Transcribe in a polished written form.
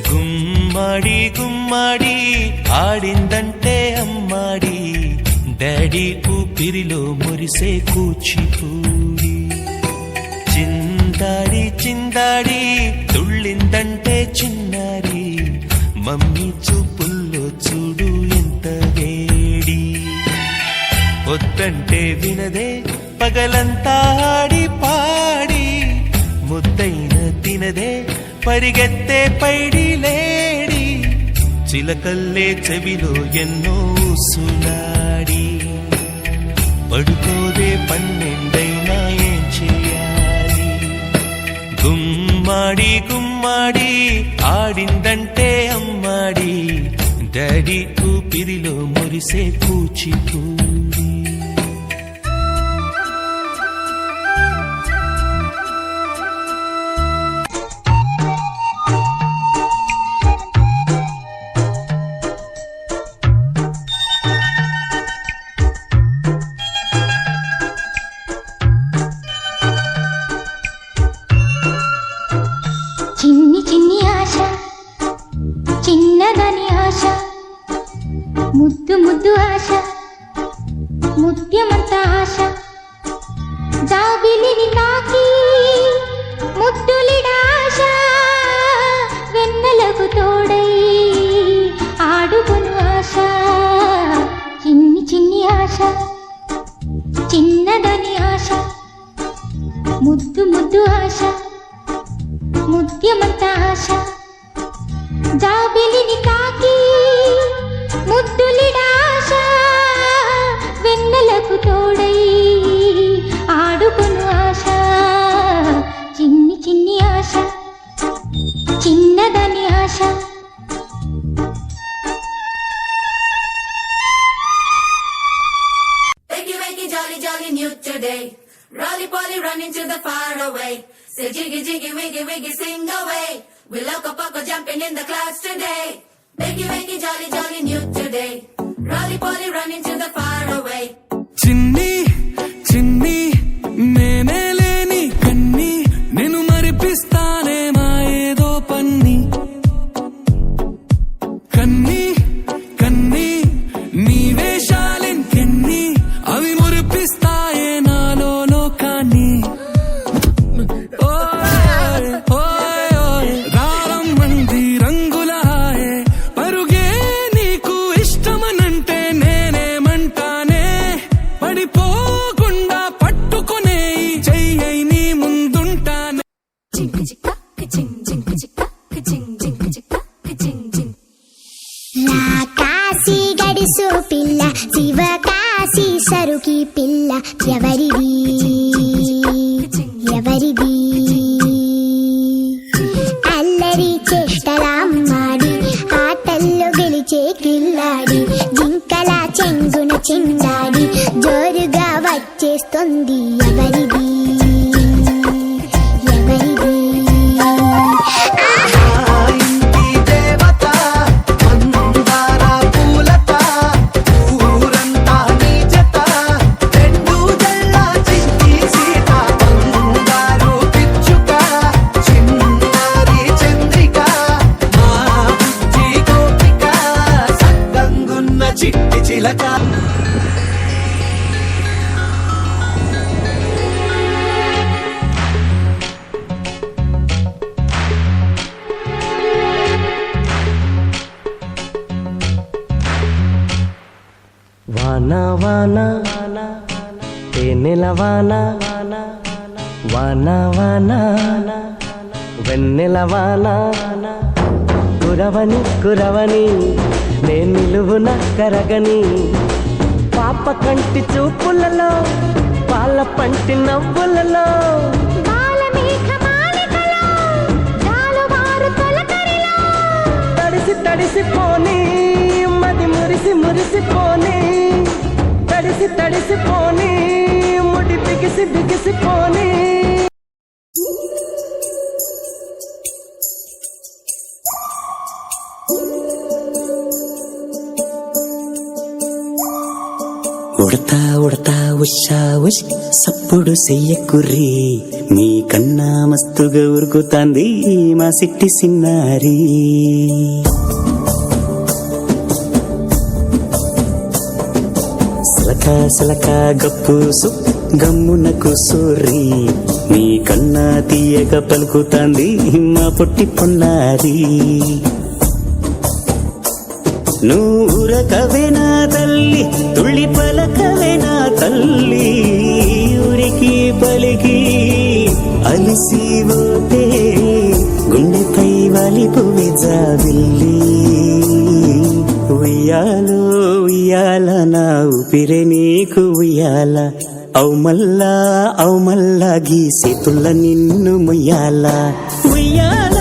గుమ్మడి గుమ్మడి ఆడిందంటే అమ్మాడి, daddy ఊపిరిలో మురిసే కూచిపూడి. చిందాడి చిందాడి తుళ్ళిందంటే చిన్నారి, మమ్మీ చూపుల్లో చూడు ఎంత వేడి. వద్దంటే వినదే పగలంతా ఆడి పాడి, ముద్దైన తినదే పరిగెత్తే పైడి లేడి. చిలకల్లే చెవిలో ఎన్నో సునాడి, పడుకోదే పన్నెండైనా ఏం చేయాలి. గుమ్మాడి గుమ్మాడి ఆడిందంటే అమ్మాడి, డాడీ ఊపిరిలో మురిసే కూచిపూడి. చిన్ని చిన్ని ఆశ, చిన్నదని ఆశ, ముద్దు ముద్దు ఆశ, ముత్యమంత ఆశ. జాబిలిని తాకి ముద్దులిడ ఆశ, వెన్నెలకు తోడై ఆడుకును ఆశ. చిన్ని చిన్ని ఆశ, చిన్నదని ఆశ, ముద్దు ముద్దు ఆశ, ముత్యమంత ఆశ. జాబిలిని తాకి ముద్దులిడ ఆశ, వెన్నెలకు తోడై ఆడుకును ఆశ. చిన్ని చిన్ని ఆశ, చిన్నదని ఆశ. Wakey, wakey, jolly, jolly, new today. Rolly, poly, running to the far away. Say jiggy, jiggy, wiggy, wiggy, sing away. We loco, poco, jumping in the clouds today. Wakey, wakey, jolly, jolly, new today. Rolly, poly, running to the far away. చిన్ని చిన్ని నేనే లేని కన్ని, నేను మరిపిస్తానే మా ఏదో పన్ని. కన్ని కన్ని నీ వేషాలెంకెన్ని, అవి మురిపిస్తాయే నాలో లోకాన్ని. ఓయ్ ఓయ్ ఓయ్ రారం మంది రంగుల హాయే, పరుగే నీకు ఇష్టమనంటే నేనేమంటానే. పడిపోకుండా పట్టుకునే చెయ్యి నీ ముందుంటానే. నా కాశీ గడిసు పిల్ల, శివ కాశీ సరుకి పిల్ల, ఎవరిది ఎవరిది. అల్లరి చేష్టలామ్మాడి, ఆటల్లో గెలిచే కిల్లాడి, జింకల చెంగున చిందాడి, జోరుగా వచ్చేస్తుంది ఎవరిది ఎవరిది. చిట్టి చిలక వాన వాన తేనెల వాన, వాన వాన వెన్నెల వాన. కురవని కురవని నే నిలువున కరగని, పాప కంటి చూపులలో పాల పంటి నవ్వులలో, తడిసి తడిసిపోని మది మురిసి మురిసిపోని, తడిసి తడిసిపోని ముడి బిగిసి బిగిసిపోని. ఉడతా ఉడతా ఉషా ఉష్ సప్పుడు చెయ్యకుర్రీ, మీ కన్నా మస్తుగా ఉరుకుతాంది మా సిట్టి సిన్నారి. సలకా సలకా గప్పుసు గమ్మున కూసోరి, మీ కన్నా తీయగా పలుకుతాంది మా పొట్టి పొన్నారి. నూరకవేనా తల్లి తుళ్ళి పలకవేనా తల్లి, ఊరికి పలికి అలిసిపోతే గుండెపై వాలిపోవే జాబిల్లి. ఉయ్యాలో ఉయ్యాల నా ఊపిరే నీకు ఉయ్యాల, అవు మల్లా గీ సేతుల్ల నిన్ను ముయ్యాల. ఉయ్యాల